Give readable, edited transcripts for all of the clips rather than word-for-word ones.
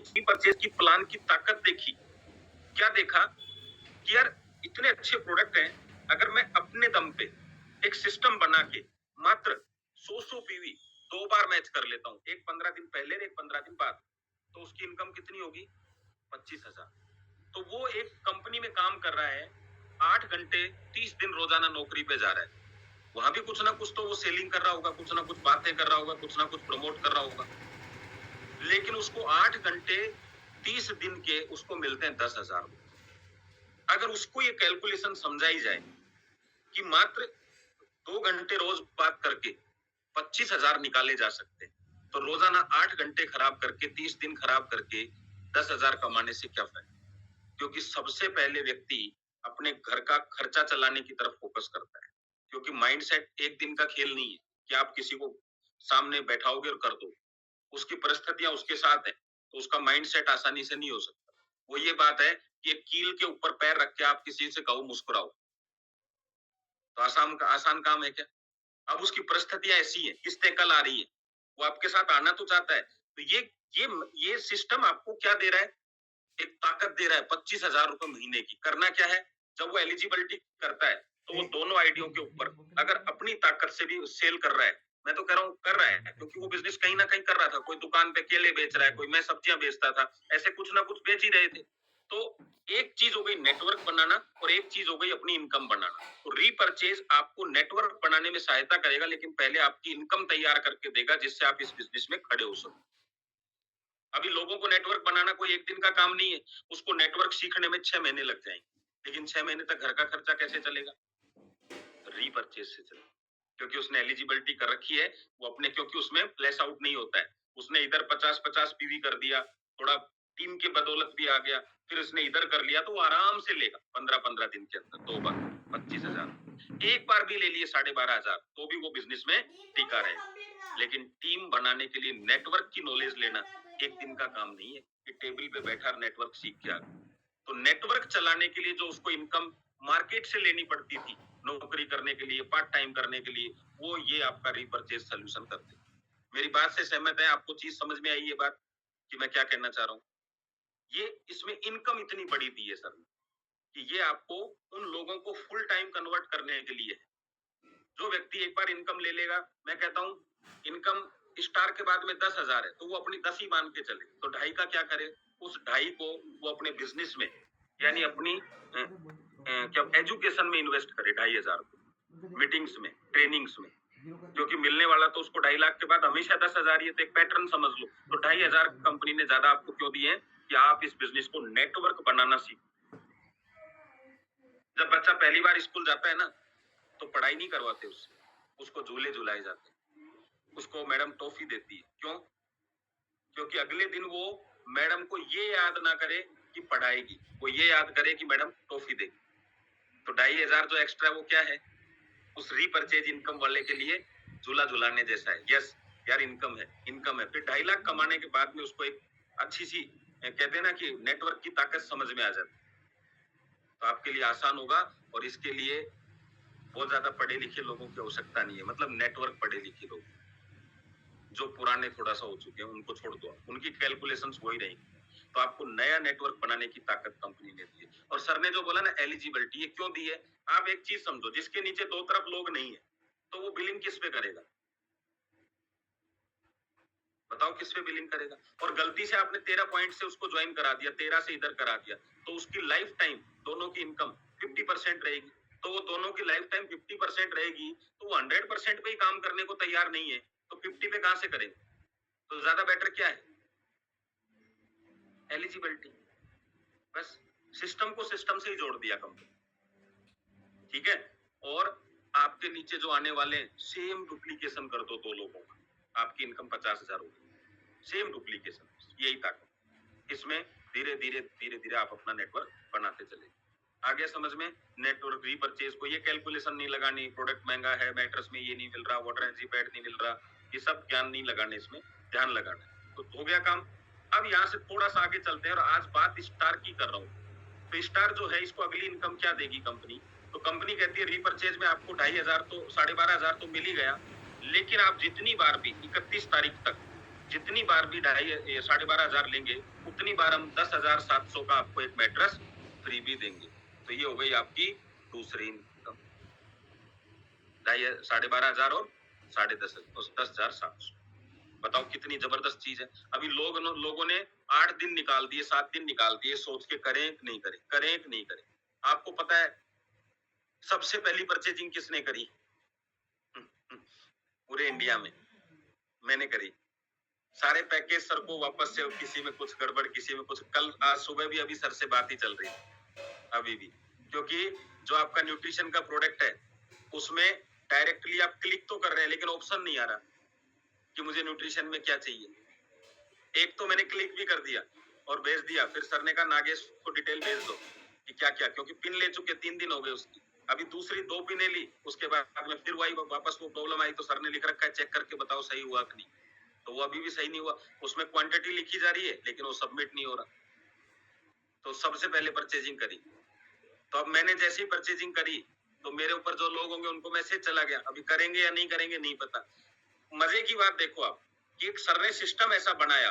की परचेज की प्लान की ताकत देखी। क्या देखा कि यार इतने अच्छे प्रोडक्ट हैं, अगर मैं अपने दम पे एक सिस्टम बना के मात्र 100 पीवी 2 बार मैच कर लेता हूँ, एक 15 दिन पहले और एक 15 दिन बाद, तो उसकी इनकम कितनी होगी? 25,000। तो वो एक कंपनी में काम कर रहा है, 8 घंटे 30 दिन रोजाना नौकरी पे जा रहा है। वहां भी कुछ ना कुछ तो वो सेलिंग कर रहा होगा, कुछ ना कुछ बातें कर रहा होगा, कुछ ना कुछ प्रमोट कर रहा होगा, लेकिन उसको 8 घंटे 30 दिन के उसको मिलते हैं 10,000। अगर उसको ये कैलकुलेशन समझाई जाए कि मात्र 2 घंटे रोज बात करके 25,000 निकाले जा सकते हैं, तो रोजाना 8 घंटे खराब करके 30 दिन खराब करके 10,000 कमाने से क्या फायदा? क्योंकि सबसे पहले व्यक्ति अपने घर का खर्चा चलाने की तरफ फोकस करता है, क्योंकि माइंडसेट एक दिन का खेल नहीं है कि आप किसी को सामने बैठाओगे और कर दो। उसकी परिस्थितियां उसके साथ है, तो उसका माइंडसेट आसानी से नहीं हो सकता। वो ये बात है कि एक कील के ऊपर पैर रख के आप किसी से कहो मुस्कुराओ, तो आसान काम है क्या? अब उसकी परिस्थितियां ऐसी है, किस्तें कल आ रही है, वो आपके साथ आना तो चाहता है। तो ये ये सिस्टम आपको क्या दे रहा है? एक ताकत दे रहा है 25,000 रुपए महीने की। करना क्या है? जब वो एलिजिबिलिटी करता है, तो वो दोनों आईडियों के ऊपर अगर अपनी ताकत से भी सेल कर रहा है, मैं तो कह रहा हूँ कर रहा है, क्योंकि वो बिजनेस कहीं ना कहीं कर रहा था। कोई दुकान पे केले बेच रहा है, कोई मैं सब्जियां बेचता था, ऐसे कुछ ना कुछ बेच ही रहे थे। तो एक चीज हो गई नेटवर्क बनाना, और एक चीज हो गई अपनी इनकम बनाना। तो रीपरचेज आपको नेटवर्क बनाने में सहायता करेगा, लेकिन पहले आपकी इनकम तैयार करके देगा, जिससे आप इस बिजनेस में खड़े हो सको। अभी लोगों को नेटवर्क बनाना कोई एक दिन का काम नहीं है, उसको नेटवर्क सीखने में 6 महीने लग जाएंगे, लेकिन 6 महीने तक घर का खर्चा कैसे चलेगा? रीपरचेज से चलेगा, क्योंकि उसने एलिजिबिलिटी कर रखी है। वो अपने, क्योंकि उसमें फ्लैश आउट नहीं होता है, उसने इधर 50-50 पीवी कर दिया, थोड़ा टीम के बदौलत भी आ गया, फिर उसने इधर कर लिया, तो वो आराम से लेगा 15-15 दिन के अंदर 2 बार 25,000। एक बार भी ले लिए 12,500, तो भी वो बिजनेस में टिका रहेगा। लेकिन टीम बनाने के लिए नेटवर्क की नॉलेज लेना एक दिन का काम नहीं है कि टेबल पे बैठा नेटवर्क सीख के आ गया। तो नेटवर्क चलाने के लिए जो उसको इनकम मार्केट से लेनी पड़ती थी, नौकरी करने के लिए, पार्ट टाइम करने के लिए, वो ये आपका रीपरचेज सोल्यूशन करते हैं। मेरी बात से सहमत है? आपको चीज समझ में आई ये बात कि मैं क्या कहना चाह रहा हूँ? ये इसमें इनकम इतनी बड़ी दी है सर, कि ये आपको उन लोगों को फुल टाइम कन्वर्ट करने के लिए है। जो व्यक्ति एक बार इनकम ले लेगा, मैं कहता हूँ इनकम स्टार के बाद में 10,000 है, तो वो अपनी 10 ही मान के चले, तो 2.5 का क्या करे? उस 2.5 को वो अपने बिजनेस में, यानी अपनी क्या एजुकेशन में इन्वेस्ट करे, 2,500 को मीटिंग्स में, ट्रेनिंग्स में, क्योंकि मिलने वाला तो उसको 2.5 लाख के बाद हमेशा 10,000 ही है। तो एक पैटर्न समझ लो। तो 2,500 कंपनी ने ज्यादा आपको क्यों दिए हैं? कि आप इस बिजनेस को नेटवर्क बनाना सीखो। जब बच्चा पहली बार स्कूल जाता है ना, तो पढ़ाई नहीं करवाते उससे, उसको झूले झुलाए जाते हैं, उसको मैडम टॉफी देती है। क्यों? क्योंकि अगले दिन वो मैडम को ये याद ना करे कि पढ़ाएगी, वो ये याद करे कि मैडम टॉफी देगी। तो 2,500 जो एक्स्ट्रा वो क्या है? उस रीपरचेज इनकम वाले के लिए झूला झुलाने जैसा है। यस यार, इनकम है, इनकम है। फिर 2.5 लाख कमाने के बाद में उसको एक अच्छी सी, कहते हैं ना कि नेटवर्क की ताकत समझ में आ जाती, तो आपके लिए आसान होगा। और इसके लिए बहुत ज्यादा पढ़े लिखे लोगों की आवश्यकता नहीं है, मतलब नेटवर्क पढ़े लिखे लोग जो पुराने थोड़ा सा हो चुके हैं उनको छोड़ दो, उनकी कैलकुलेशंस वही रहेंगी। तो आपको नया नेटवर्क बनाने की ताकत कंपनी ने दी है। और सर ने जो बोला ना एलिजिबिलिटी, ये क्यों दी है? आप एक चीज समझो, जिसके नीचे दो तरफ लोग नहीं है, तो वो बिलिंग किस पे करेगा? बताओ किस पे बिलिंग करेगा? और गलती से आपने 13 पॉइंट से उसको ज्वाइन करा दिया, 13 से इधर करा दिया, तो उसकी लाइफ टाइम दोनों की इनकम 50% रहेगी। तो वो दोनों की लाइफ टाइम 50% रहेगी, तो वो 100% पे ही काम करने को तैयार नहीं है, तो 50 पे कहां से करेंगे? तो ज्यादा बेटर क्या है? एलिजिबिलिटी। बस सिस्टम को सिस्टम से ही जोड़ दिया कंपनी, ठीक है। और आपके नीचे जो आने वाले सेम डुप्लीकेशन कर दो 2 लोगों का, आपकी इनकम 50,000 होगी। सेम डुप्लीकेशन, यही ताकत इसमें। धीरे धीरे धीरे धीरे आप अपना नेटवर्क बनाते चले। आ गया समझ में? नेटवर्क रीपरचेज को ये कैलकुलेशन नहीं लगानी, प्रोडक्ट महंगा है, मैट्रेस में ये नहीं मिल रहा, वाटर एनर्जी पैड नहीं मिल रहा, ये सब ज्ञान नहीं लगाने, इसमें ध्यान लगाना। तो हो गया काम। अब यहाँ से थोड़ा सा आगे चलते हैं, और आज बात स्टार की कर रहा हूँ। तो स्टार जो है, इसको अगली इनकम क्या देगी कंपनी? तो कंपनी कहती है रीपरचेज में आपको 2,500 तो 12,500 तो मिल ही गया, लेकिन आप जितनी बार भी 31 तारीख तक जितनी बार भी 12,500 लेंगे उतनी बार हम 10,700 का आपको एक मैट्रेस फ्री भी देंगे। तो ये हो गई आपकी दूसरी इनकम। 12,500 और 10,700। बताओ कितनी जबरदस्त चीज है। अभी लोगों ने 8 दिन निकाल दिए, 7 दिन निकाल दिए सोच के करें कि नहीं करें, करें कि नहीं करें। आपको पता है सबसे पहली परचेजिंग किसने करी? पूरे इंडिया में मैंने करी। सारे पैकेज सर को वापस से, किसी में कुछ गड़बड़, किसी में कुछ। कल आज सुबह भी अभी सर से बात ही चल रही है अभी भी, क्योंकि जो आपका न्यूट्रिशन का प्रोडक्ट है उसमें डायरेक्टली आप क्लिक तो कर रहे हैं लेकिन ऑप्शन नहीं आ रहा कि मुझे न्यूट्रिशन में क्या चाहिए। एक तो मैंने क्लिक भी कर दिया और भेज दिया, फिर सर ने कहा नागेश को डिटेल भेज दो कि क्या क्या, क्योंकि पिन ले चुके 3 दिन हो गए उसकी। अभी दूसरी 2 पिने ली, उसके बाद में फिर वही वापस वो प्रॉब्लम आई, तो सर ने लिख रखा है चेक करके बताओ सही हुआ कि नहीं। तो वो अभी भी सही नहीं हुआ, उसमें क्वांटिटी लिखी जा रही है लेकिन वो सबमिट नहीं हो रहा। तो सबसे पहले परचेजिंग करी। तो अब मैंने जैसे ही परचेजिंग करी तो मेरे ऊपर जो लोग होंगे उनको मैसेज चला गया। अभी करेंगे या नहीं करेंगे नहीं पता। मजे की बात देखो आप कि एक सर ने सिस्टम ऐसा बनाया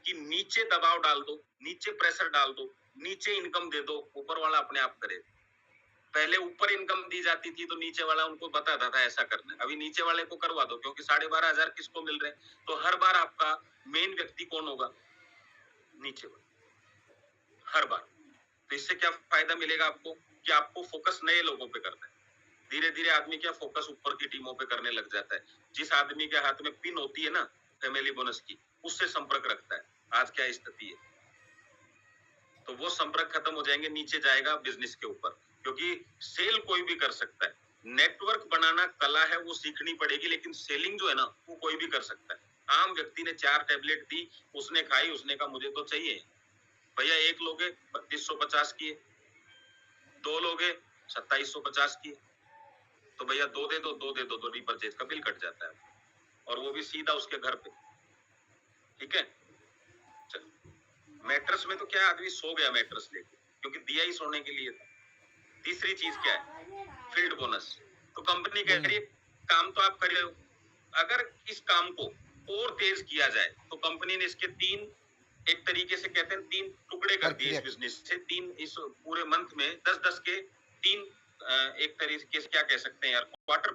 कि नीचे दबाव डाल दो, नीचे प्रेशर डाल दो, नीचे इनकम दे दो, ऊपर वाला अपने आप करे। पहले ऊपर इनकम दी जाती थी तो नीचे वाला उनको बताता था ऐसा करना। अभी नीचे वाले को करवा दो, क्योंकि 12,500 किसको मिल रहे हैं। तो हर बार आपका मेन व्यक्ति कौन होगा? नीचे वाला, हर बार। तो इससे क्या फायदा मिलेगा आपको कि आपको फोकस नए लोगों पे करना है। धीरे धीरे आदमी क्या फोकस ऊपर की टीमों पे करने लग जाता है। जिस आदमी के हाथ में पिन होती है ना फैमिली बोनस की, उससे संपर्क रखता है। आज क्या स्थिति है, तो वो संपर्क खत्म हो जाएंगे, नीचे जाएगा बिजनेस के ऊपर। क्योंकि सेल कोई भी कर सकता है, नेटवर्क बनाना कला है, वो सीखनी पड़ेगी। लेकिन सेलिंग जो है ना वो कोई भी कर सकता है। आम व्यक्ति ने 4 टैबलेट दी, उसने खाई, उसने कहा मुझे तो चाहिए। भैया एक लोगे 3250 की, 2 लोगे 2750 की, तो भैया 2 दे दो, 2 दे दो, तो रीपरचेज का बिल कट जाता है, और वो भी सीधा उसके घर पे। ठीक है, चल। मैट्रेस में तो क्या आदमी सो गया मैट्रेस लेके, क्योंकि दिया ही सोने के लिए था। तीसरी चीज क्या है? Field bonus. तो कंपनी कह रही है काम तो आप कर रहे हो, अगर इस काम को और तेज किया जाए तो कंपनी ने इसके 3, एक तरीके से कहते हैं 3 टुकड़े कर दिए इस बिजनेस से। 3 इस पूरे मंथ में 10-10 के 3, एक तरीके से क्या कह सकते हैं यार, क्वार्टर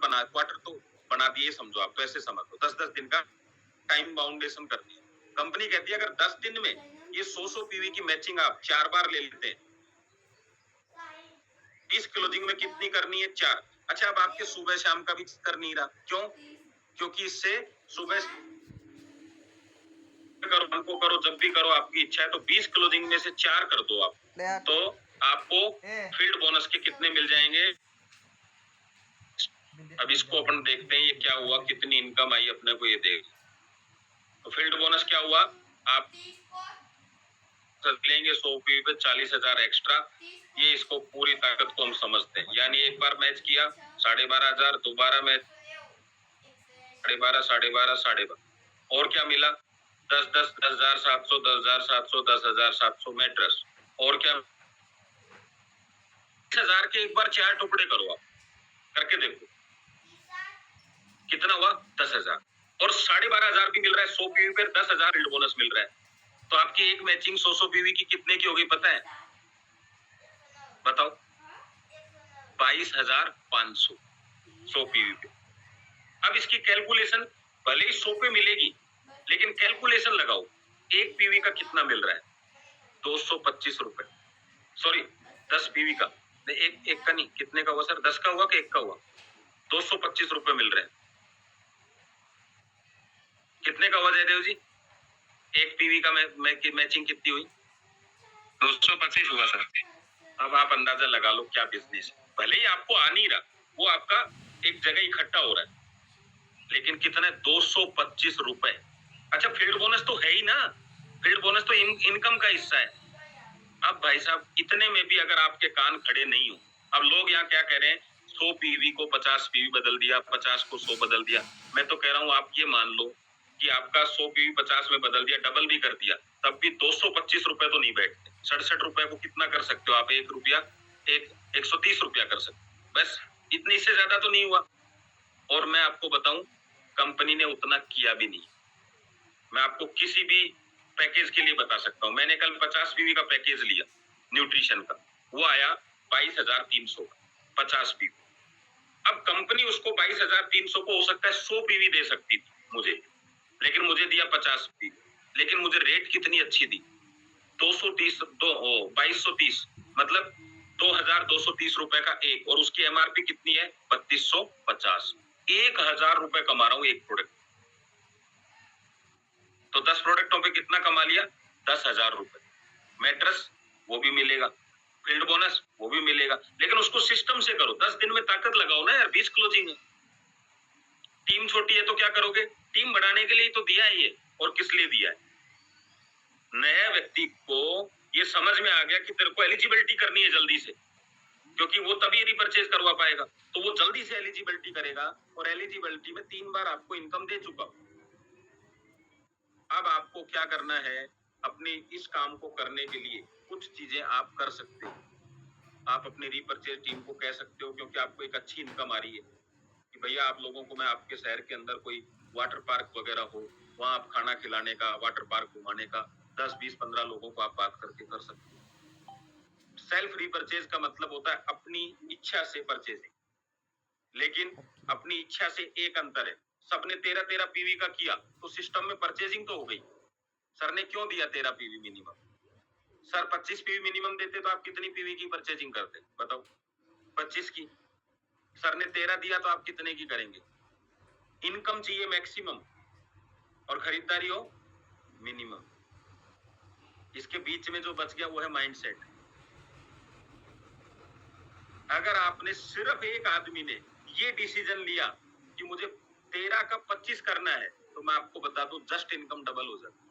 तो बना दिए समझो आप, तो ऐसे समझ लो 10-10 दिन का टाइम बाउंडेशन कर दिया। कंपनी कहती है अगर 10 दिन में ये 100 पीवी की मैचिंग आप 4 बार ले लेते हैं, 20 क्लोजिंग में कितनी करनी है? 4। अच्छा, अब आपके सुबह शाम का भी कर नहीं रहा, क्यों? क्योंकि इससे सुबह करो, शाम को करो, जब भी करो आपकी इच्छा है। तो 20 क्लोजिंग में से 4 कर दो आप, तो आपको फील्ड बोनस के कितने मिल जाएंगे? अब इसको अपन देखते हैं ये क्या हुआ, कितनी इनकम आई अपने को, ये देख। तो फील्ड बोनस क्या हुआ, आप लेंगे 100 पीवी पे 40,000 एक्स्ट्रा। ये इसको पूरी ताकत को हम समझते हैं। यानी एक बार मैच किया 12,500, दोबारा मैच 12,500, 12,500, 12,500, और क्या मिला? 10-10, 10,700, 10,700, 10,700 मैट्रेस। और क्या? 10,000 के एक बार 4 टुकड़े करो आप, करके देखो कितना हुआ, 10,000। और 12,500 भी मिल रहा है 100 पीवी पे, 10,000 फील्ड बोनस मिल रहा है। तो आपकी एक मैचिंग 100 पीवी की कितने की हो गई पता है? बताओ, 22,500 100 पीवी पे। अब इसकी कैलकुलेशन भले ही 100 पे मिलेगी, लेकिन कैलकुलेशन लगाओ, एक पीवी का कितना मिल रहा है? 225 रुपए। सॉरी, 10 पीवी का, एक का नहीं, कितने का हुआ सर? 10 का हुआ कि 1 का हुआ? 225 रुपए मिल रहे हैं। कितने का हुआ जयदेव जी? एक पीवी का मैचिंग कितनी हुई? 225 हुआ सर। अब आप अंदाजा लगा लो क्या बिजनेस है। भले ही आपको आ नहीं रहा, वो आपका एक जगह इकट्ठा हो रहा है, लेकिन कितना? 225 रुपए। अच्छा, फील्ड बोनस तो है ही ना, फील्ड बोनस तो इनकम का हिस्सा है। अब भाई साहब, इतने में भी अगर आपके कान खड़े नहीं हो, अब लोग यहाँ क्या कह रहे हैं, 100 पीवी को 50 पीवी बदल दिया, 50 को 100 बदल दिया। मैं तो कह रहा हूँ आप ये मान लो कि आपका 100 पीवी 50 में बदल दिया, डबल भी कर दिया, तब भी 225 रुपए तो नहीं बैठते। 67 रुपए को कितना कर सकते हो आप? 1 रुपया, 130 रुपया कर सकते, बस। इतने से ज्यादा तो नहीं हुआ। और मैं आपको बताऊं, कंपनी ने उतना किया भी नहीं। मैं आपको किसी भी पैकेज के लिए बता सकता हूँ। मैंने कल 50 पीवी का पैकेज लिया न्यूट्रिशन का, वो आया 22,300 का 50 पीवी। अब कंपनी उसको 22,300 को हो सकता है 100 पीवी दे सकती थी मुझे, लेकिन मुझे दिया 50 पीवी। लेकिन मुझे रेट कितनी अच्छी दी, 230 2230 मतलब 2,230 रुपए का एक, और उसकी एमआरपी कितनी है 3250। 1,000 रुपए कमा रहा हूँ एक प्रोडक्ट। तो 10 प्रोडक्टों पे कितना कमा लिया, 10,000 रुपए। मैट्रेस वो भी मिलेगा, फील्ड बोनस वो भी मिलेगा, लेकिन उसको सिस्टम से करो। 10 दिन में ताकत लगाओ ना यार, 20 क्लोजिंग है। टीम छोटी है तो क्या करोगे, टीम बढ़ाने के लिए तो दिया है ये, और किस लिए दिया है। नया व्यक्ति को ये समझ में आ गया कि तेरे को एलिजिबिलिटी करनी है जल्दी से, क्योंकि वो तभी रिपर्चेज करवा पाएगा, तो वो जल्दी से एलिजिबिलिटी करेगा, और एलिजिबिलिटी में 3 बार आपको इनकम दे चुका। अब आपको क्या करना है, अपने इस काम को करने के लिए कुछ चीजें आप कर सकते हो। आप अपनी रिपर्चेज टीम को कह सकते हो, क्योंकि आपको एक अच्छी इनकम आ रही है, कि भैया आप लोगों को मैं आपके शहर के अंदर कोई वाटर पार्क वगैरह हो, वहां आप खाना खिलाने का, वाटर पार्क घुमाने का, 10, 20, 15 लोगों को आप बात करके कर सकते हो। सेल्फ रिपर्चेज का मतलब होता है अपनी इच्छा से परचेजिंग, लेकिन अपनी इच्छा से एक अंतर है। सबने 13-13 पीवी का किया तो सिस्टम में परचेजिंग तो हो गई। सर ने क्यों दिया 13 PV minimum, sir 25 PV minimum देते तो आप कितनी पीवी की परचेजिंग करते, बताओ, 25 की। सर ने 13 दिया तो आप कितने की करेंगे। इनकम चाहिए मैक्सिमम और खरीदारी हो मिनिमम। इसके बीच में जो बच गया वो है माइंडसेट। अगर आपने सिर्फ एक आदमी ने ये डिसीजन लिया कि मुझे 13 का 25 करना है, तो मैं आपको बता दूं जस्ट इनकम डबल हो जाती।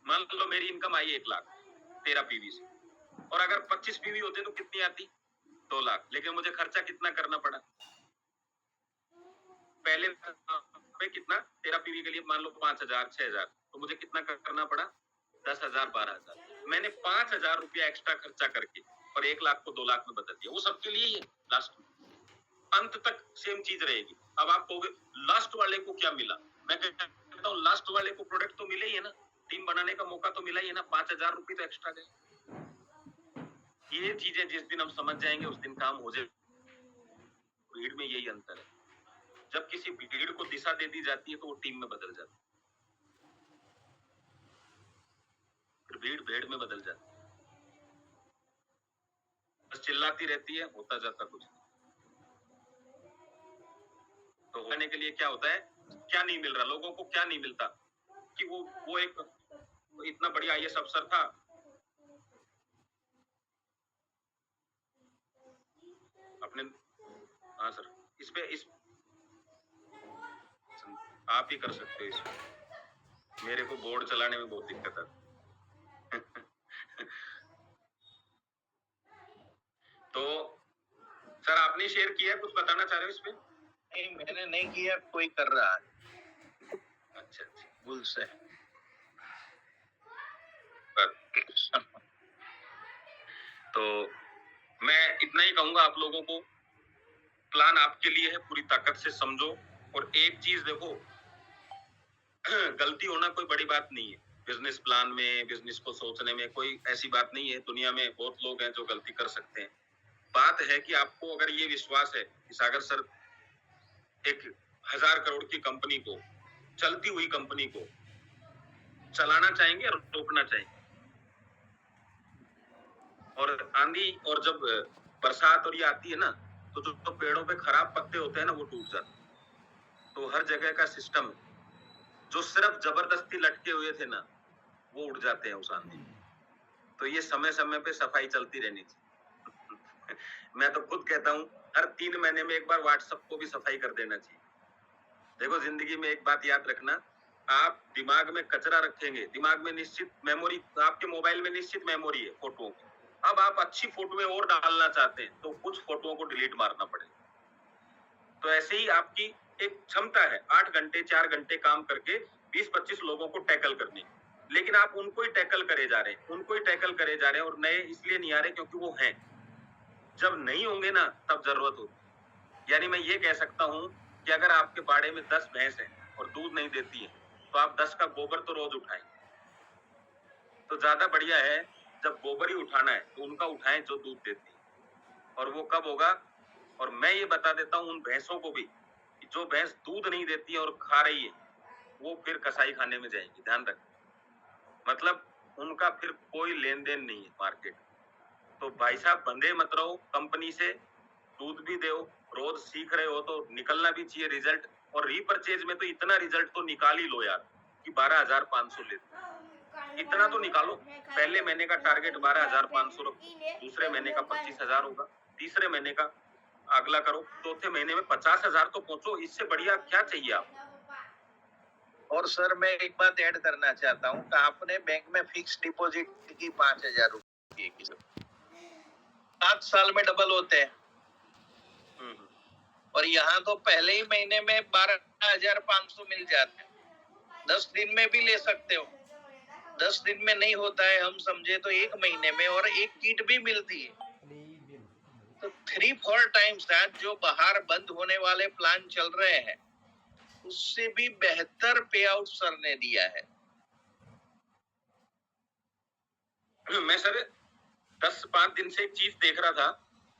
मान लो मेरी इनकम आई 1 लाख 13 पीवी से, और अगर 25 पीवी होते तो कितनी आती, 2 लाख। लेकिन मुझे खर्चा कितना करना पड़ा, पहले पे कितना 13 पीवी के लिए मान लो 5,000 6,000, तो मुझे कितना करना पड़ा 10,000 12,000। मैंने 5,000 रुपया एक्स्ट्रा खर्चा करके और 1 लाख को 2 लाख में बदल दिया। वो सबके लिए ही है, लास्ट में अंत तक सेम चीज रहेगी। अब आप कहोगे लास्ट वाले को क्या मिला, मैं कहता हूँ लास्ट वाले को प्रोडक्ट तो मिले ही है ना, टीम बनाने का मौका तो मिला ही है ना, 5,000 रुपये तो एक्स्ट्रा गए। ये चीजें जिस दिन हम समझ जाएंगे उस दिन काम हो जाए। भीड़ में यही अंतर है, जब किसी भीड़ को दिशा दे दी जाती है तो वो टीम में बदल जाती है, फिर भीड़ भेड़ में बदल जाती है। बस चिल्लाती रहती है, होता जाता कुछ नहीं। तो होने के लिए क्या होता है, क्या नहीं मिल रहा लोगों को, क्या नहीं मिलता, कि वो एक इतना बढ़िया आईएएस अफसर था, अपने, हाँ सर, इस पे इस आप ही कर सकते हो इसमें, मेरे को बोर्ड चलाने में बहुत दिक्कत है। तो सर आपने शेयर किया, कुछ बताना चाह रहे हो इसमें। नहीं मैंने नहीं किया, कोई कर रहा है। अच्छा अच्छा, भूल से। तो मैं इतना ही कहूंगा आप लोगों को, प्लान आपके लिए है, पूरी ताकत से समझो। और एक चीज देखो, गलती होना कोई बड़ी बात नहीं है, बिजनेस प्लान में, बिजनेस को सोचने में कोई ऐसी बात नहीं है। दुनिया में बहुत लोग हैं जो गलती कर सकते हैं। बात है कि आपको अगर ये विश्वास है कि सागर सर एक 1,000 करोड़ की कंपनी को, चलती हुई कंपनी को चलाना चाहेंगे और रोकना चाहेंगे, और आंधी और जब बरसात और ये आती है ना, तो जो पेड़ों पे खराब पत्ते होते हैं ना वो टूट जाते हैं। तो हर जगह का सिस्टम है, जो सिर्फ जबरदस्ती लटके हुए थे ना वो उड़ जाते हैं उस आंधी में। तो ये समय समय पे सफाई चलती रहनी चाहिए। मैं तो खुद कहता हूँ हर 3 महीने में एक बार व्हाट्सएप को भी सफाई कर देना चाहिए। देखो जिंदगी में एक बात याद रखना, आप दिमाग में कचरा रखेंगे, दिमाग में निश्चित मेमोरी, आपके मोबाइल में निश्चित मेमोरी है फोटोओं की। अब आप अच्छी फोटोएं और डालना चाहते हैं तो कुछ फोटोओं को डिलीट मारना पड़ेगा। तो ऐसे ही आपकी एक क्षमता है 8 घंटे 4 घंटे काम करके 20-25 लोगों को टैकल करने, लेकिन आप उनको ही टैकल करे जा रहे हैं, उनको ही टैकल करे जा रहे हैं, और नए इसलिए नहीं आ रहे क्योंकि वो हैं। जब नहीं होंगे ना तब जरूरत होती। यानी मैं ये कह सकता हूँ कि अगर आपके बाड़े में 10 भैंस हैं और दूध नहीं देती है, तो आप 10 का गोबर तो रोज उठाएं। तो ज्यादा बढ़िया है जब गोबर ही उठाना है तो उनका उठाएं जो दूध देती है। और वो कब होगा? और मैं ये बता देता हूँ उन भैंसों को भी कि जो भैंस दूध नहीं देती है और खा रही है वो फिर कसाई खाने में जाएगी, ध्यान रख। मतलब उनका फिर कोई लेन देन नहीं है मार्केट। तो भाई साहब बंधे मत रहो कंपनी से, दूध भी दो, रोज सीख रहे हो तो निकलना भी चाहिए रिजल्ट। और रीपरचेज में तो इतना रिजल्ट तो निकाल ही लो यार कि 12,500 लेते, इतना तो निकालो। पहले महीने का टारगेट 12,500 रखो, दूसरे महीने का 25,000 होगा, तीसरे महीने का अगला करो, चौथे महीने में 50,000 तो पहुंचो। इससे बढ़िया क्या चाहिए आप? और सर मैं एक बात ऐड करना चाहता हूँ कि आपने बैंक में फिक्स डिपॉजिट की 5,000 रुपये की, 7 साल में डबल होते हैं। और यहाँ तो पहले ही महीने में 12,500 मिल जाते हैं। 10 दिन में भी ले सकते हो, 10 दिन में नहीं होता है हम समझे तो 1 महीने में, और एक किट भी मिलती है। तो 3-4 टाइम्स आज जो बाहर बंद होने वाले प्लान चल रहे हैं उससे भी बेहतर पे आउट सर ने दिया है। मैं सर 10-5 दिन से एक चीज देख रहा था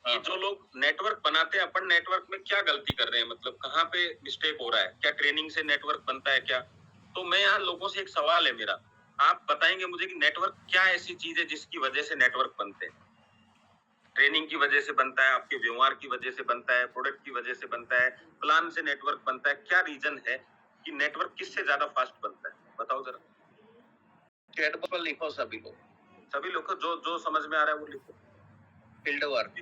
कि जो लोग नेटवर्क बनाते हैं अपन नेटवर्क में क्या गलती कर रहे हैं, मतलब कहाँ पे मिस्टेक हो रहा है, क्या ट्रेनिंग से नेटवर्क बनता है क्या? तो मैं यहाँ लोगों से एक सवाल है मेरा, आप बताएंगे मुझे कि नेटवर्क क्या ऐसी चीज है जिसकी वजह से नेटवर्क बनते हैं? ट्रेनिंग की वजह से बनता है, आपके व्यवहार की वजह से बनता है, प्रोडक्ट की वजह से बनता है, प्लान से नेटवर्क बनता है, क्या रीजन है कि नेटवर्क किससे ज्यादा फास्ट बनता है? बताओ जरा। चैट पर लिखो सभी लोग को जो जो समझ में आ रहा है वो लिखो। Field work.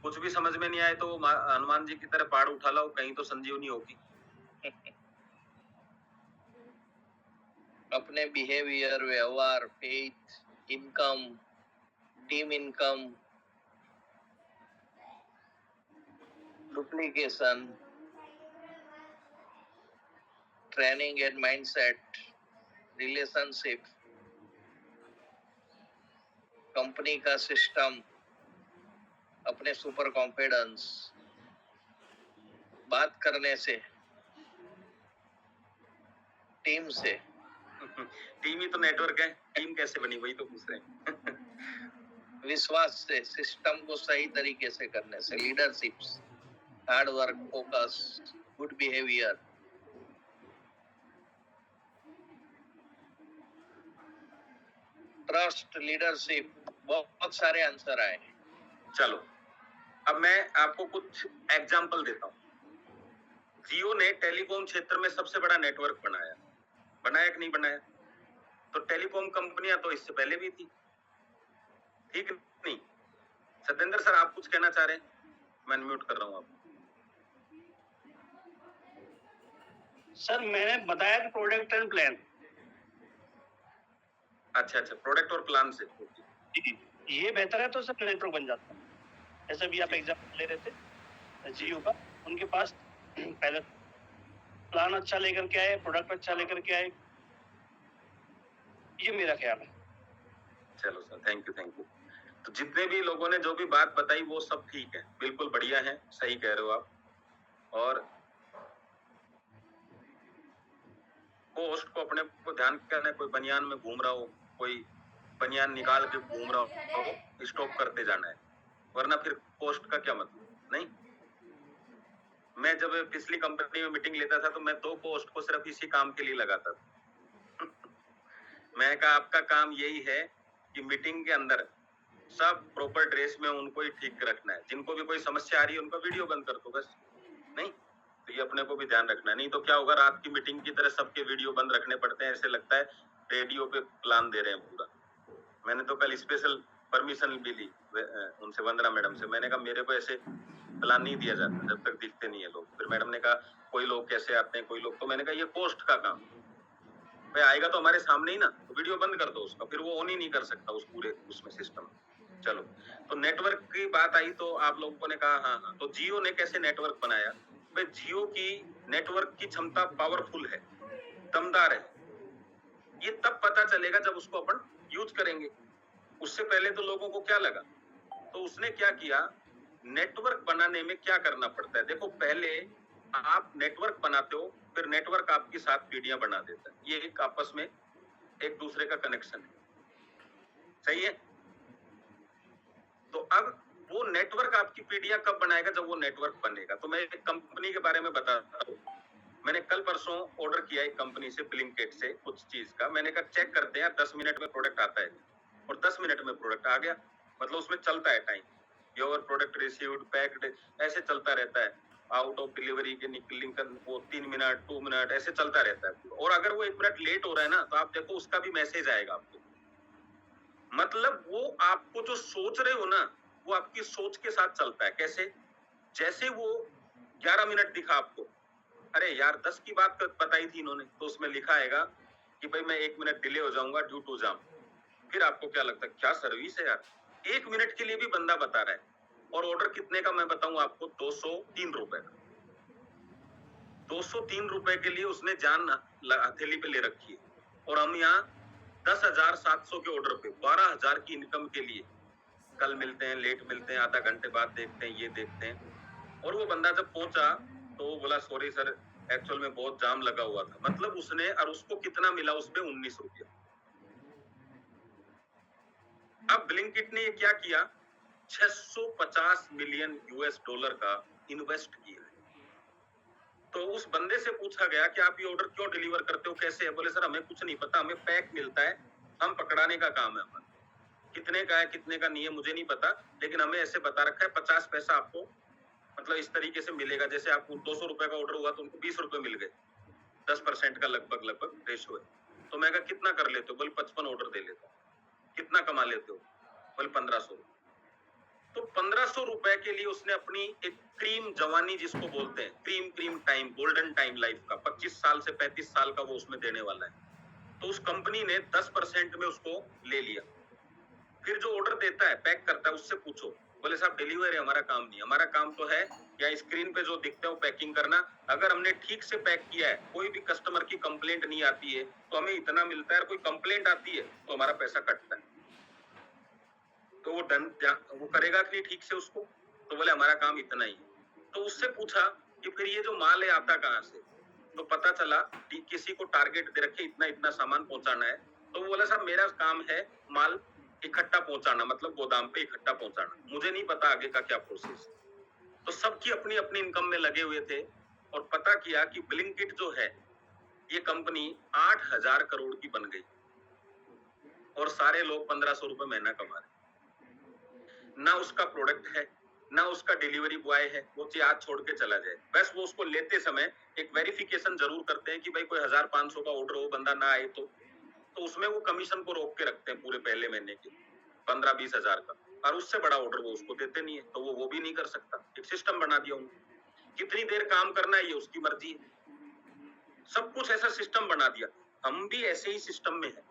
कुछ भी समझ में नहीं आए तो हनुमान जी की तरह पहाड़ उठा लाओ, कहीं तो संजीवनी होगी। अपने बिहेवियर, व्यवहार, faith, income, team income, duplication, training and mindset, relationship, company का सिस्टम, अपने सुपर कॉन्फिडेंस, बात करने से, टीम से। टीम ही तो नेटवर्क है, टीम कैसे बनी वही तो पूछ रहे हैं। विश्वास से, सिस्टम को सही तरीके से करने से, leadership, hard work, focus, good behaviour. Trust, leadership, बहुत सारे आंसर आए। चलो अब मैं आपको कुछ एग्जाम्पल देता हूँ। जियो ने टेलीकॉम क्षेत्र में सबसे बड़ा नेटवर्क बनाया कि नहीं बनाया? तो टेलीकॉम कंपनियां तो इससे पहले भी थी, ठीक नहीं? सत्येंद्र सर आप कुछ कहना चाह रहे हैं? मैं म्यूट कर रहा हूँ आपको। सर मैंने बताया कि प्रोडक्ट एंड प्लान। अच्छा, प्रोडक्ट और प्लान से ये बेहतर है तो सर नेटवर्क बन जाता है। ऐसा भी आप एग्जाम्पल ले रहे थे जियो का, उनके पास पहले प्लान अच्छा लेकर के आए, प्रोडक्ट अच्छा लेकर के आए, ये मेरा ख्याल है। चलो सर, थैंक यू। तो जितने भी लोगों ने जो भी बात बताई वो सब ठीक है, बिल्कुल बढ़िया है, सही कह रहे हो आप। और पोस्ट को अपने को ध्यान करना है, कोई बनियान में घूम रहा हो, कोई बनियान निकाल के घूम रहा हो, स्टॉप करते जाना है, वरना फिर पोस्ट का क्या मतलब? नहीं, मैं जब पिछली कंपनी में मीटिंग लेता था तो मैं 2 पोस्ट को सिर्फ इसी काम के लिए लगाता था। मैं कहा आपका काम यही है कि मीटिंग के अंदर सब प्रॉपर ड्रेस में उनको ही ठीक रखना है, जिनको भी कोई समस्या आ रही है उनका वीडियो बंद कर दो बस। नहीं तो ये अपने को भी ध्यान रखना है, नहीं तो क्या होगा, रात की मीटिंग की तरह सबके वीडियो बंद रखने पड़ते हैं, ऐसे लगता है रेडियो पे प्लान दे रहे हैं पूरा। मैंने तो कल स्पेशल परमिशन भी ली उनसे, वंदना मैडम से। मैंने कहा मेरे को ऐसे प्लान नहीं दिया जाता जब तक दिखते नहीं है लोग। फिर मैडम ने कहा कोई लोग कैसे आते हैं, कोई लोग, तो मैंने कहा ये पोस्ट का काम भाई, आएगा तो हमारे सामने ही ना, तो वीडियो बंद कर दो उसका, फिर वो ऑन ही नहीं कर सकता उस पूरे उसमें सिस्टम। चलो, तो नेटवर्क की बात आई तो आप लोगों ने कहा हाँ, तो जियो ने कैसे नेटवर्क बनाया? भाई जियो की नेटवर्क की क्षमता पावरफुल है, दमदार है। ये तब पता चलेगा जब उसको अपन यूज करेंगे। उससे पहले तो लोगों को क्या लगा, तो उसने क्या किया, नेटवर्क बनाने में क्या करना पड़ता है? देखो, पहले आप नेटवर्क बनाते हो, फिर नेटवर्क आपकी 7 पीढ़ियां बना देता है। ये एक आपस में एक दूसरे का कनेक्शन है, सही है। तो अब वो नेटवर्क आपकी पीढ़ियां कब बनाएगा, जब वो नेटवर्क बनेगा। तो मैं एक कंपनी के बारे में बताता हूँ। मैंने कल परसों ऑर्डर किया एक कंपनी से, ब्लिंकिट से, कुछ चीज का। मैंने कहा चेक करते हैं 10 मिनट में प्रोडक्ट आता है, और 10 मिनट में प्रोडक्ट आ गया। मतलब उसमें चलता है time, your product received, packed, ऐसे चलता रहता है। आउट ऑफ डिलीवरी के निकलिंग का वो 3 मिनट 2 मिनट ऐसे चलता रहता है। और अगर वो 1 मिनट लेट हो रहा है ना, तो आप देखो उसका भी मैसेज आएगा आपको। मतलब वो आपको जो सोच रहे हो ना, वो आपकी सोच के साथ चलता है। कैसे? जैसे वो 11 मिनट दिखा आपको, अरे यार 10 की बात बताई थी इन्होंने, तो उसमें लिखा आएगा कि भाई मैं 1 मिनट डिले हो जाऊंगा ड्यू टू जाम। फिर आपको क्या लगता है, क्या सर्विस है यार, 1 मिनट के लिए भी बंदा बता रहा है। और ऑर्डर कितने का मैं बताऊं आपको, 203 रुपए का। 203 रुपए के लिए उसने जान हथेली पे ले रखी है, और हम यहाँ 10,700 के ऑर्डर पे 12,000 की इनकम के लिए कल मिलते हैं, लेट मिलते हैं, आधा घंटे बाद देखते हैं, ये देखते हैं। और वो बंदा जब पहुंचा तो वो बोला सॉरी सर, एक्चुअल में बहुत जाम लगा हुआ था। मतलब उसने, और उसको कितना मिला उसमें, 19 रुपया। अब ब्लिंकिट ने ये क्या किया, 650 मिलियन यूएस डॉलर का इन्वेस्ट किया है। तो उस बंदे से पूछा गया कि आप ये ऑर्डर क्यों डिलीवर करते हो, कैसे है? बोले सर हमें कुछ नहीं पता, हमें पैक मिलता है, हम पकड़ाने का काम है हमारा। कितने का है कितने का नहीं है मुझे नहीं पता, लेकिन हमें ऐसे बता रखा है 50 पैसा आपको मतलब इस तरीके से मिलेगा। जैसे आपको 200 रुपए का ऑर्डर हुआ तो उनको 20 रुपए मिल गए, 10% का लगभग रेशो है। तो मैं कहा कितना कर लेते हो? बोले 55 ऑर्डर दे लेता हूँ। कितना कमा लेते हो? बोले 1500। तो 1500 रुपए के लिए उसने अपनी एक क्रीम जवानी जिसको बोलते हैं, cream time, golden time life का 25 साल से 35 साल का वो उसमें देने वाला है। तो उस कंपनी ने 10% में उसको ले लिया। फिर जो ऑर्डर देता है, पैक करता है, उससे पूछो। बोले साहब डिलीवरी हमारा काम नहीं, हमारा काम तो है या स्क्रीन पे जो दिखता है वो पैकिंग करना। अगर हमने ठीक से पैक किया है, कोई भी कस्टमर की कंप्लेंट नहीं आती है, तो हमें इतना मिलता है। और कोई कंप्लेंट आती है तो हमारा पैसा कटता है। तो वो डन वो करेगा कि नहीं ठीक से उसको? तो बोले हमारा काम इतना ही है। तो उससे पूछा कि फिर ये जो माल है आता कहाँ से? तो पता चला कि किसी को टारगेट दे रखे, इतना इतना सामान पहुंचाना है। तो वो बोला साहब मेरा काम है माल इकट्ठा पहुंचाना, मतलब गोदाम पे इकट्ठा पहुंचाना, मुझे नहीं पता आगे का क्या प्रोसेस। तो सबकी अपनी अपनी इनकम में लगे हुए थे। और पता किया कि ब्लिंकिट जो है ये कंपनी 8,000 करोड़ की बन गई, और सारे लोग 1500 रुपए महीना कमा रहे। ना उसका प्रोडक्ट है, ना उसका डिलीवरी बॉय है, वो आज छोड़ के चला जाए। बस वो उसको लेते समय एक वेरिफिकेशन जरूर करते हैं कि भाई कोई 1500 का ऑर्डर हो, बंदा ना आए तो उसमें वो कमीशन को रोक के रखते हैं पूरे पहले महीने के 15-20 हजार का। और उससे बड़ा ऑर्डर वो उसको देते नहीं है, तो वो भी नहीं कर सकता। एक सिस्टम बना दिया उन्होंने, कितनी देर काम करना है ये उसकी मर्जी है। सब कुछ ऐसा सिस्टम बना दिया। हम भी ऐसे ही सिस्टम में है,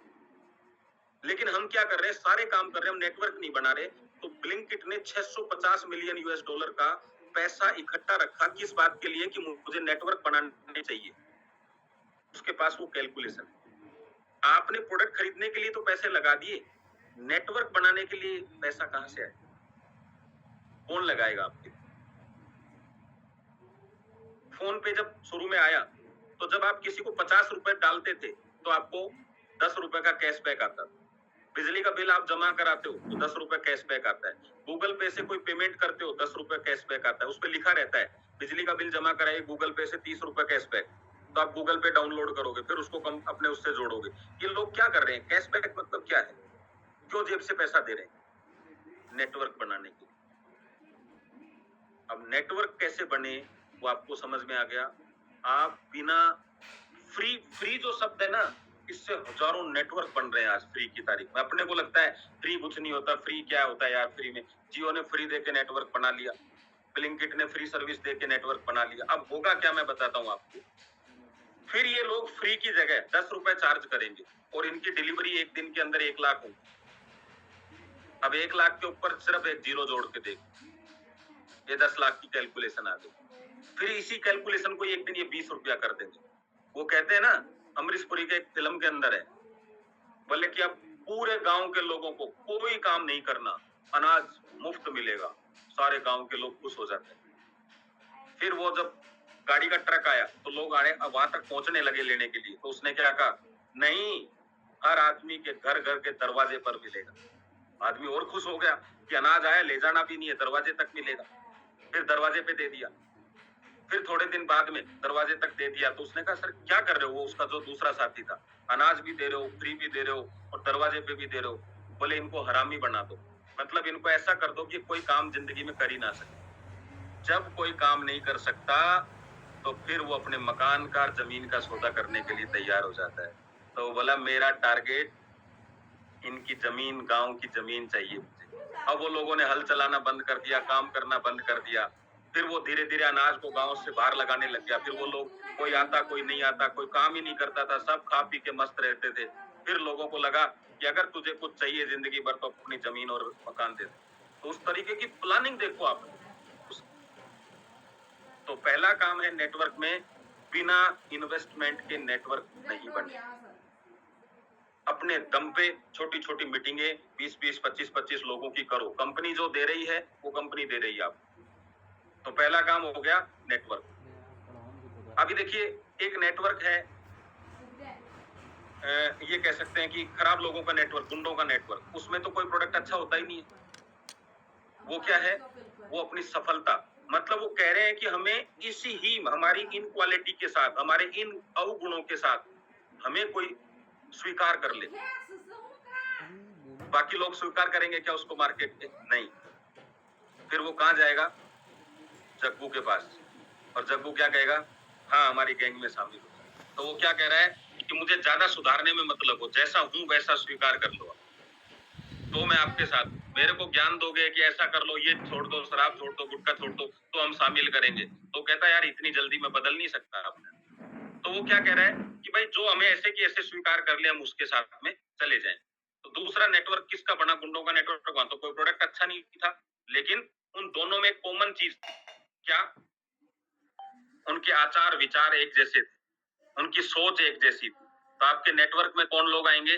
लेकिन हम क्या कर रहे हैं, सारे काम कर रहे हैं, हम नेटवर्क नहीं बना रहे। तो ब्लिंकिट ने 650 मिलियन यूएस डॉलर का पैसा इकट्ठा रखा, किस बात के लिए कि मुझे नेटवर्क बनाने चाहिए। उसके पास वो कैलकुलेशन है। आपने प्रोडक्ट खरीदने के लिए तो पैसे लगा दिए, नेटवर्क बनाने के लिए पैसा कहां से आए? कौन लगाएगा आपके? फोन पे जब शुरू में आया, तो जब आप किसी को 50 रुपए डालते थे तो आपको 10 रुपए का कैशबैक आता था। बिजली का बिल आप जमा कराते हो तो 10 रुपए कैशबैक आता है। गूगल पे से कोई पेमेंट करते हो 10 रुपए कैशबैक आता है। उस पर लिखा रहता है बिजली का बिल जमा कराइए गूगल पे से 30 रुपए कैशबैक। तो आप गूगल पे डाउनलोड करोगे, फिर उसको कम अपने उससे जोड़ोगे। ये लोग क्या कर रहे हैं? कैशबैक मतलब क्या है? क्यों जेब से पैसा दे रहे हैं? नेटवर्क बनाने के लिए। अब नेटवर्क कैसे बने वो आपको समझ में आ गया। आप बिना फ्री जो शब्द है ना, इससे हजारों नेटवर्क बन रहे हैं आज फ्री की तारीख में। अपने को लगता है फ्री कुछ नहीं होता, फ्री क्या होता है यार? फ्री में जियो ने फ्री देके नेटवर्क बना लिया, ब्लिंकिट ने फ्री सर्विस देके नेटवर्क बना लिया। अब होगा क्या मैं बताता हूँ आपको। फिर ये लोग फ्री की जगह 10 रुपए चार्ज करेंगे, और इनकी डिलीवरी एक दिन के अंदर 1 लाख होगी। अब 1 लाख के ऊपर सिर्फ एक जीरो जोड़ के देख, ये 10 लाख की कैलकुलेशन आ गई। फिर इसी कैलकुलेशन को एक दिन ये 20 रुपया कर देंगे। वो कहते हैं ना, अमरीश पुरी के एक फिल्म के अंदर है, बोले कि अब पूरे गांव के लोगों को कोई काम नहीं करना, अनाज मुफ्त मिलेगा, सारे गांव के लोग खुश हो जाते हैं। फिर वो जब गाड़ी का ट्रक आया तो लोग आए वहां तक पहुंचने लगे लेने के लिए, तो उसने क्या कहा, नहीं, हर आदमी के घर घर के दरवाजे पर मिलेगा। आदमी और खुश हो गया कि अनाज आया, ले जाना भी नहीं है, दरवाजे तक मिलेगा। फिर दरवाजे पे दे दिया, फिर थोड़े दिन बाद में दरवाजे तक दे दिया, तो उसने कहा सर क्या कर रहे हो, वो उसका जो दूसरा साथी था, अनाज भी दे रहे हो, फ्री भी दे रहे हो और दरवाजे पे भी दे रहे हो। बोले इनको हरामी बना दो, मतलब इनको ऐसा कर दो कि कोई काम जिंदगी में कर ही ना सके। जब कोई काम नहीं कर सकता तो फिर वो अपने मकान का, जमीन का सौदा करने के लिए तैयार हो जाता है। तो वो बोला मेरा टारगेट इनकी जमीन, गांव की जमीन चाहिए मुझे। अब वो लोगों ने हल चलाना बंद कर दिया, काम करना बंद कर दिया। फिर वो धीरे धीरे अनाज को गांव से बाहर लगाने लग गया। फिर वो लोग, कोई आता कोई नहीं आता, कोई काम ही नहीं करता था, सब खा पी के मस्त रहते थे। फिर लोगों को लगा कि अगर तुझे कुछ चाहिए जिंदगी भर तो अपनी जमीन और मकान दे दे। तो उस तरीके की प्लानिंग देखो आप। तो पहला काम है नेटवर्क में, बिना इन्वेस्टमेंट के नेटवर्क नहीं बने। अपने दम पे छोटी छोटी मीटिंगें 20-20, 25-25 लोगों की करो। कंपनी जो दे रही है वो कंपनी दे रही है आपको। तो पहला काम हो गया नेटवर्क। अभी देखिए एक नेटवर्क है, ये कह सकते हैं कि खराब लोगों का नेटवर्क, गुंडों का नेटवर्क। उसमें तो कोई प्रोडक्ट अच्छा होता ही नहीं है। वो क्या है, वो अपनी सफलता, मतलब वो कह रहे हैं कि हमें इसी ही, हमारी इन क्वालिटी के साथ, हमारे इन अवगुणों के साथ हमें कोई स्वीकार कर ले। बाकी लोग स्वीकार करेंगे क्या उसको मार्केट में? नहीं। फिर वो कहां जाएगा? जग्गू के पास। और जग्गू क्या कहेगा? हाँ हमारी गैंग में शामिल हो जाए। तो वो क्या कह रहा है कि मुझे ज्यादा सुधारने में मतलब हो, जैसा हूं वैसा स्वीकार कर लो। तो मैं आपके साथ, मेरे को ज्ञान दोगे कि ऐसा कर लो, ये छोड़ दो, शराब छोड़ दो, गुटखा छोड़ दो, तो हम शामिल करेंगे। तो कहता यार इतनी जल्दी मैं बदल नहीं सकता आपने। तो वो क्या कह रहा है कि भाई जो हमें ऐसे की ऐसे स्वीकार कर ले, हम उसके साथ में चले जाएं। तो दूसरा नेटवर्क किसका बना? गुंडों का नेटवर्क बना। तो कोई प्रोडक्ट अच्छा नहीं था, लेकिन उन दोनों में कॉमन चीज क्या? उनके आचार विचार एक जैसे थे, उनकी सोच एक जैसी थी। तो आपके नेटवर्क में कौन लोग आएंगे?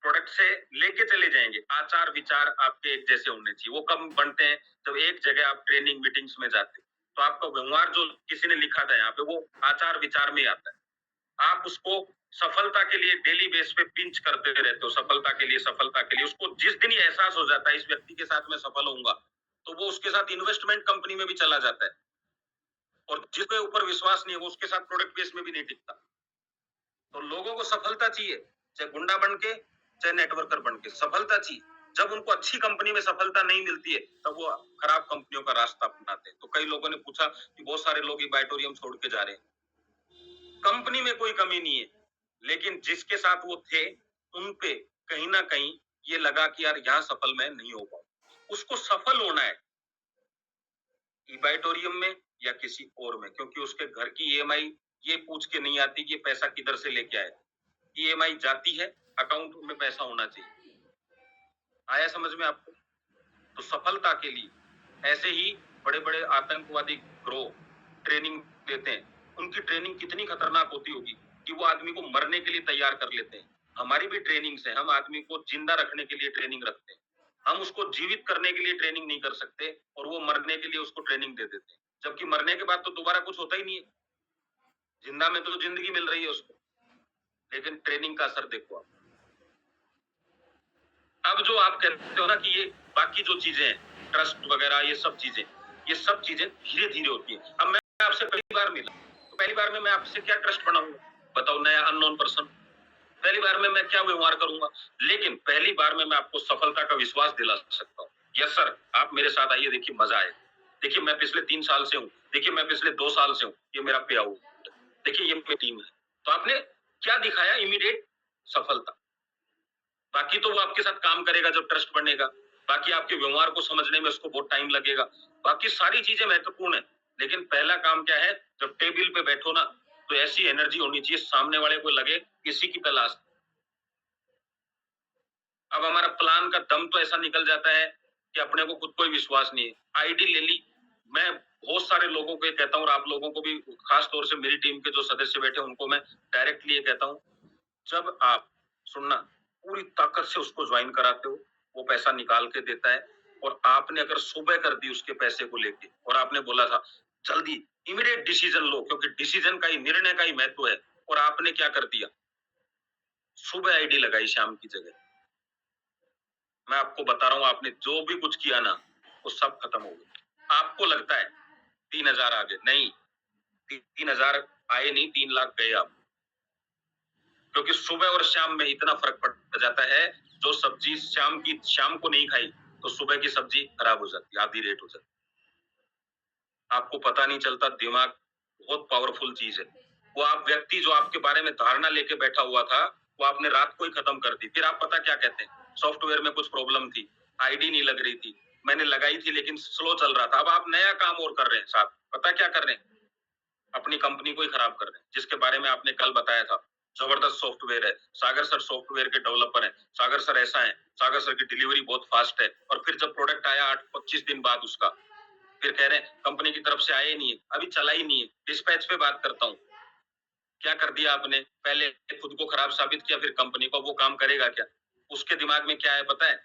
प्रोडक्ट से लेके चले जाएंगे, आचार विचार आपके एक जैसे होने चाहिए। वो कब बनते हैं? जब एक जगह आप ट्रेनिंग मीटिंग्स में जाते हैं, तो आपका व्यवहार जो किसी ने लिखा था यहाँ पे, वो आचार विचार में आता है। आप उसको सफलता के लिए डेली बेस पे पिंच करते रहते हो, सफलता के लिए, सफलता के लिए। उसको जिस दिन ही एहसास हो जाता है इस व्यक्ति के साथ मैं सफल होऊंगा, तो वो उसके साथ इन्वेस्टमेंट कंपनी में भी चला जाता है। और जिसके ऊपर विश्वास नहीं है वो उसके साथ प्रोडक्ट बेस में भी नहीं टिकता। तो लोगों को सफलता चाहिए, चाहे गुंडा बन के, चाहे नेटवर्कर बन के, सफलता चाहिए। जब उनको अच्छी कंपनी में सफलता नहीं मिलती है, तब वो खराब कंपनियों का रास्ता अपनाते हैं। तो कई लोगों ने पूछा कि बहुत सारे लोग इबाइटोरियम छोड़ के जा रहे हैं। कंपनी में कोई कमी नहीं है, लेकिन जिसके साथ वो थे, उन पे कहीं ना कहीं ये लगा कि यार यहाँ सफल मैं नहीं हो पाऊं। उसको सफल होना है इबाइटोरियम में या किसी और में, क्योंकि उसके घर की ईएमआई ये पूछ के नहीं आती कि ये पैसा किधर से लेके आए। ईएमआई जाती है, अकाउंट में पैसा होना चाहिए। आया समझ में आपको? तो सफलता के लिए ऐसे ही बड़े बड़े आतंकवादी ग्रोह ट्रेनिंग देते हैं। उनकी ट्रेनिंग कितनी खतरनाक होती होगी कि वो आदमी को मरने के लिए तैयार कर लेते हैं। हमारी भी ट्रेनिंग से हम आदमी को जिंदा रखने के लिए ट्रेनिंग रखते हैं। हम उसको जीवित करने के लिए ट्रेनिंग नहीं कर सकते, और वो मरने के लिए उसको ट्रेनिंग दे देते हैं। जबकि मरने के बाद तो दोबारा कुछ होता ही नहीं है। जिंदा में तो जिंदगी मिल रही है उसको, लेकिन ट्रेनिंग का असर देखो आप। अब जो आप कहते हो ना कि ये बाकी जो चीजें हैं, ट्रस्ट वगैरह, ये सब चीजें धीरे धीरे होती है। अब मैं आपसे पहली बार मिला, तो पहली बार में मैं आपसे क्या ट्रस्ट बनाऊंगा? बताओ, नया अननोन पर्सन, पहली बार में मैं क्या व्यवहार करूंगा? लेकिन पहली बार में मैं आपको सफलता का विश्वास दिला सकता हूँ। यस सर, आप मेरे साथ आइए, देखिए मजा आएगा। देखिए मैं पिछले 3 साल से हूँ, देखिए मैं पिछले 2 साल से हूँ, ये मेरा पे आउट, देखिए ये मेरी टीम है। तो आपने क्या दिखाया? इमीडिएट सफलता। बाकी तो वो आपके साथ काम करेगा जब ट्रस्ट बनेगा, बाकी आपके व्यवहार को समझने में उसको बहुत टाइम लगेगा। बाकी सारी चीजें महत्वपूर्ण है, लेकिन पहला काम क्या है? जब टेबल पे बैठो ना, तो ऐसी एनर्जी होनी चाहिए सामने वाले को लगे किसी की तलाश। अब हमारा प्लान का दम तो ऐसा निकल जाता है कि अपने को खुद को ही विश्वास नहीं है। आईडी ले ली। मैं बहुत सारे लोगों को ये कहता हूँ, और आप लोगों को भी, खास तौर से मेरी टीम के जो सदस्य बैठे उनको मैं डायरेक्टली ये कहता हूँ, जब आप सुनना पूरी ताकत से उसको ज्वाइन कराते हो, वो पैसा निकाल के देता है। और आपने अगर सुबह कर दी उसके पैसे को लेके, और आपने बोला था जल्दी इमीडिएट डिसीजन लो, क्योंकि डिसीजन का ही, निर्णय का ही महत्व है। और आपने क्या कर दिया, सुबह आईडी लगाई शाम की जगह। मैं आपको बता रहा हूं, आपने जो भी कुछ किया ना, वो सब खत्म हो गया। आपको लगता है 3,000 आ गए, नहीं, 3,000 आए नहीं, 3 लाख गए आप। क्योंकि सुबह और शाम में इतना फर्क पड़ जाता है। जो सब्जी शाम को नहीं खाई, तो सुबह की सब्जी खराब हो जाती है, आधी रेट हो जाती है। आपको पता नहीं चलता, दिमाग बहुत पावरफुल चीज है। वो आप व्यक्ति जो आपके बारे में धारणा लेके बैठा हुआ था, वो आपने रात को ही खत्म कर दी। फिर आप पता क्या कहते हैं, सॉफ्टवेयर में कुछ प्रॉब्लम थी, आईडी नहीं लग रही थी, मैंने लगाई थी लेकिन स्लो चल रहा था। अब आप नया काम और कर रहे हैं साथ, पता क्या कर रहे हैं, अपनी कंपनी को ही खराब कर रहे हैं, जिसके बारे में आपने कल बताया था। जबरदस्त सॉफ्टवेयर है, सागर सर सॉफ्टवेयर के डेवलपर हैं, सागर सर ऐसा है, सागर सर की डिलीवरी बहुत फास्ट है। और फिर जब प्रोडक्ट आया 8-25 दिन बाद उसका, फिर कह रहे हैं कंपनी की तरफ से आया ही नहीं है, अभी चला ही नहीं है। डिस्पैच पे बात करता हूँ, क्या कर दिया आपने, पहले खुद को खराब साबित किया, फिर कंपनी को। वो काम करेगा क्या? उसके दिमाग में क्या है पता है,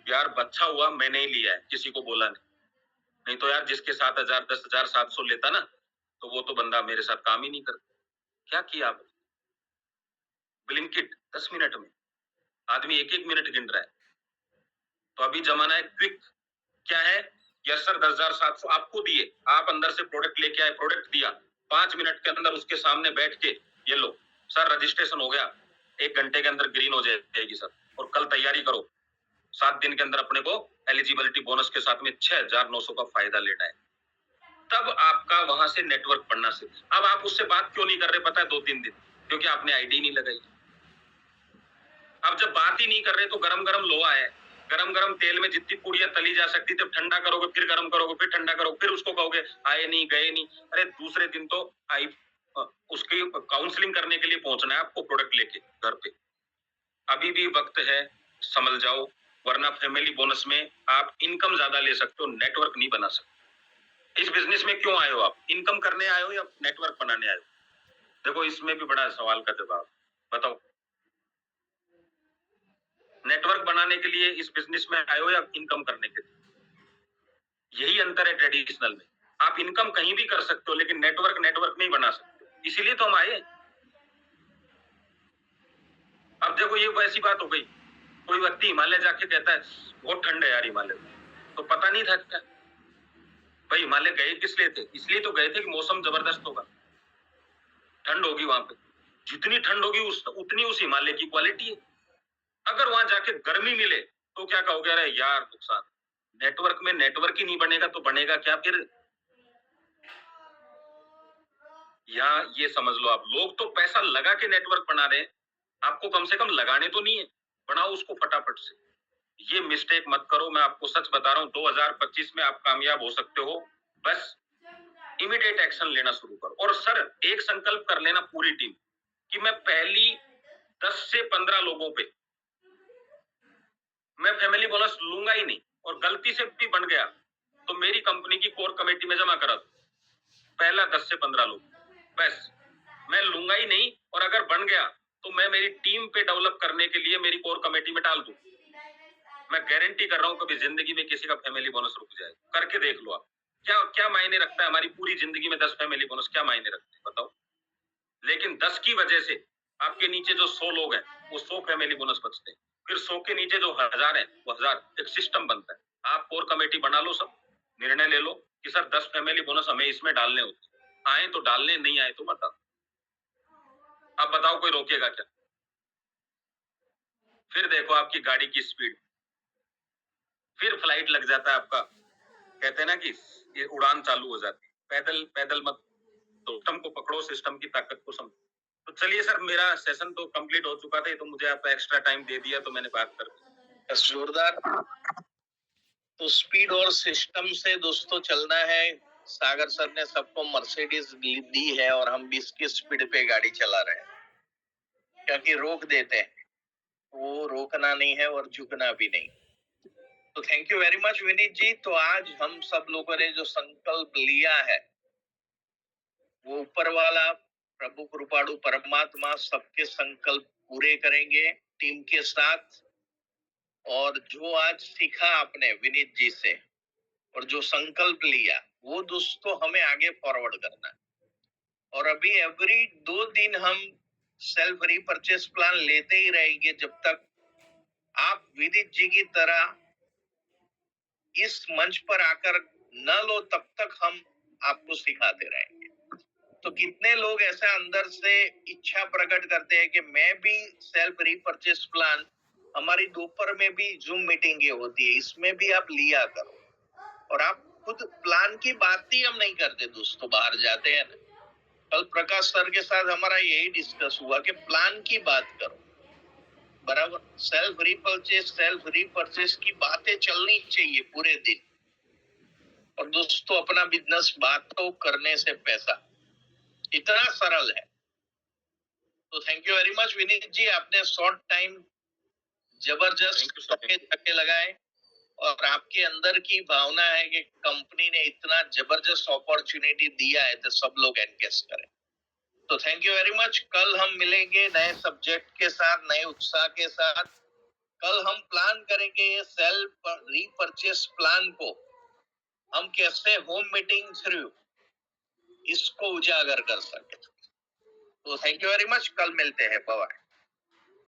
यार बच्चा हुआ मैंने ही लिया है, किसी को बोला नहीं। नहीं तो यार जिसके 7,000 10,000 700 लेता ना, तो वो तो बंदा मेरे साथ काम ही नहीं करता। क्या किया आपने? ब्लिंकिट 10 मिनट में, आदमी एक एक मिनट गिन रहा है। तो अभी जमाना है क्विक। क्या है, यस सर 10,700 आपको दिए, आप अंदर से प्रोडक्ट लेके आए, प्रोडक्ट दिया, 5 मिनट के अंदर उसके सामने बैठ के, ये लो सर रजिस्ट्रेशन हो गया, 1 घंटे के अंदर ग्रीन हो जाएगी सर, और कल तैयारी करो, 7 दिन के अंदर अपने को एलिजिबिलिटी बोनस के साथ में 6,900 का फायदा लेना है। तब आपका वहां से नेटवर्क बनना से। अब आप उससे बात क्यों नहीं कर रहे पता है, 2-3 दिन, क्योंकि आपने आईडी नहीं लगाई। अब जब बात ही नहीं कर रहे तो गरम गरम लोहा है, गरम गरम तेल में जितनी पूड़ियां तली जा सकती थी, ठंडा करोगे, फिर गरम करोगे, फिर ठंडा करोगे, फिर उसको कहोगे आए नहीं गए नहीं। अरे दूसरे दिन तो आई उसकी काउंसलिंग करने के लिए पहुंचना है आपको, प्रोडक्ट लेके घर पे। अभी भी वक्त है, समझ जाओ, वरना फैमिली बोनस में आप इनकम ज्यादा ले सकते हो, नेटवर्क नहीं बना सकते। इस बिजनेस में क्यों आए हो आप, इनकम करने आए हो या नेटवर्क बनाने आए हो? देखो इसमें भी बड़ा सवाल का जवाब, बताओ नेटवर्क बनाने के लिए इस बिजनेस में आए हो या इनकम करने के लिए? यही अंतर है ट्रेडिशनल में। आप इनकम कहीं भी कर सकते हो, लेकिन नेटवर्क नहीं बना सकते, इसीलिए तो हम आए। अब देखो ये वैसी बात हो गई, कोई व्यक्ति हिमालय जाके कहता है बहुत ठंड है यार हिमालय में, तो पता नहीं था क्या भाई हिमालय गए किस लिए थे, इसलिए तो गए थे कि मौसम जबरदस्त होगा, ठंड होगी वहां पे। जितनी ठंड होगी उतनी उस हिमालय की क्वालिटी है। अगर वहां जाके गर्मी मिले तो क्या कहोगे, अरे यार नुकसान। नेटवर्क में नेटवर्क ही नहीं बनेगा तो बनेगा क्या फिर? यहाँ ये समझ लो आप, लोग तो पैसा लगा के नेटवर्क बना रहे हैं, आपको कम से कम लगाने तो नहीं है, बनाओ उसको फटाफट से। ये मिस्टेक मत करो, मैं आपको सच बता रहा हूँ, 2025 में आप कामयाब हो सकते हो। बस इमीडिएट एक्शन लेना शुरू करो। और सर एक संकल्प कर लेना पूरी टीम कि मैं पहली 10 से 15 लोगों पे मैं फैमिली बोनस लूंगा ही नहीं, और गलती से भी बन गया तो मेरी कंपनी की कोर कमेटी में जमा करा दो। पहला 10 से 15 लोग, बस मैं लूंगा ही नहीं, और अगर बन गया तो मैं मेरी टीम पे डेवलप करने के लिए मेरी कोर कमेटी में डाल दूं। मैं गारंटी कर रहा हूं कभी जिंदगी में किसी का फैमिली बोनस रुक जाए, करके देख लो आप। क्या क्या मायने रखता है हमारी पूरी जिंदगी में 10 फैमिली बोनस, क्या मायने रखते हैं बताओ? लेकिन 10 की वजह से आपके नीचे जो 100 लोग हैं वो 100 फैमिली बोनस बचते हैं, फिर 100 के नीचे जो 1000 है वो 1000, एक सिस्टम बनता है। आप कोर कमेटी बना लो, सब निर्णय ले लो कि सर 10 फैमिली बोनस हमें इसमें डालने होते, आए तो डालने, नहीं आए तो बताओ। अब बताओ कोई रोकेगा क्या? फिर देखो आपकी गाड़ी की स्पीड, फिर फ्लाइट लग जाता है आपका, कहते हैं ना कि ये उड़ान चालू हो जाती है। पैदल पैदल मत, तो सिस्टम को पकड़ो, सिस्टम की ताकत को समझो। तो चलिए सर, मेरा सेशन तो कंप्लीट हो चुका था, तो मुझे आप एक्स्ट्रा टाइम दे दिया तो मैंने बात कर दी। जोरदार। तो स्पीड और सिस्टम से दोस्तों चलना है। सागर सर ने सबको मर्सिडीज दी है और हम 20 की स्पीड पे गाड़ी चला रहे हैं, क्योंकि रोक देते हैं, वो रोकना नहीं है और झुकना भी नहीं। तो thank you very much Vineet ji. तो आज हम सब लोगों ने जो संकल्प लिया है, वो ऊपर वाला प्रभु कृपाणु परमात्मा सबके संकल्प पूरे करेंगे टीम के साथ। और जो आज सीखा आपने विनीत जी से, और जो संकल्प लिया, वो दोस्तों हमें आगे फॉरवर्ड करना है। और अभी एवरी 2 दिन हम सेल्फ रीपरचेस प्लान लेते ही रहेंगे जब तक आप विदित जी की तरह इस मंच पर आकर न लो, तब तक हम आपको सिखाते रहेंगे। तो कितने लोग ऐसा अंदर से इच्छा प्रकट करते हैं कि मैं भी सेल्फ रीपरचेस प्लान, हमारी दोपहर में भी जूम मीटिंगें होती है, इसमें भी आप लिया करो। और आप खुद प्लान की बात ही हम नहीं करते दोस्तों, बाहर जाते हैं ना, कल प्रकाश सर के साथ हमारा यही डिस्कस हुआ कि प्लान की बात करो, बराबर। सेल्फ रीपरचेस की बातें चलनी चाहिए पूरे दिन। और दोस्तों अपना बिजनेस बातों करने से पैसा, इतना सरल है। तो thank you very much Vineet ji, आपने शॉर्ट टाइम जबरदस्त धक्के लगाए और आपके अंदर की भावना है कि कंपनी ने इतना जबरदस्त अपॉर्चुनिटी दिया है तो सब लोग एनकेस करें। तो थैंक यू वेरी मच। कल हम मिलेंगे नए सब्जेक्ट के साथ, नए उत्साह के साथ। कल हम प्लान करेंगे ये सेल्फ रीपरचेस प्लान को हम कैसे होम मीटिंग थ्रू इसको उजागर कर सके। तो थैंक यू वेरी मच, कल मिलते हैं, बाय।